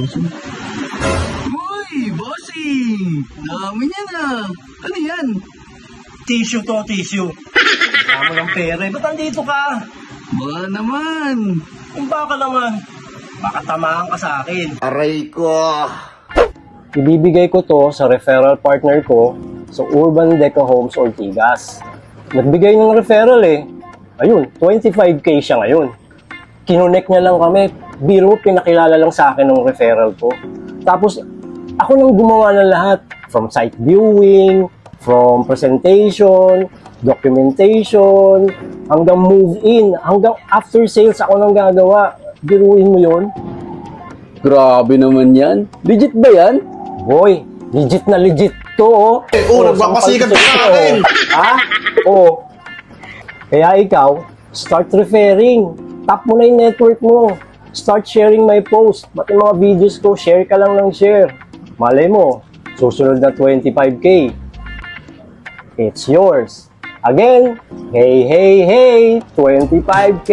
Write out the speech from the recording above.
Uy, bossing! Dami niya na. Ano yan? Tissue to, tissue. Kasama ng pera. Ba't nandito ka? Baka naman. Kung baka naman, baka tamaan ka sa akin. Aray ko. Ibibigay ko to sa referral partner ko sa Urban Deca Homes Ortigas. Nagbigay ng referral eh. Ayun, 25K siya ngayon. Kinonek niya lang kami. Biro, pinakilala lang sa akin ng referral ko. Tapos, ako nang gumawa ng lahat. From site viewing, from presentation, documentation, hanggang move-in, hanggang after sales ako nang gagawa. Biruin mo yun? Grabe naman yan. Legit ba yan? Boy, legit na legit to, oh. Nagpapasikat ka sa akin. Ha? Oo. Kaya ikaw, start referring. Tap mo na yung network mo. Start sharing my post. Ba't yung mga videos ko, share ka lang ng share. Malay mo, susunod na 25K. It's yours. Again, hey, hey, hey, 25K!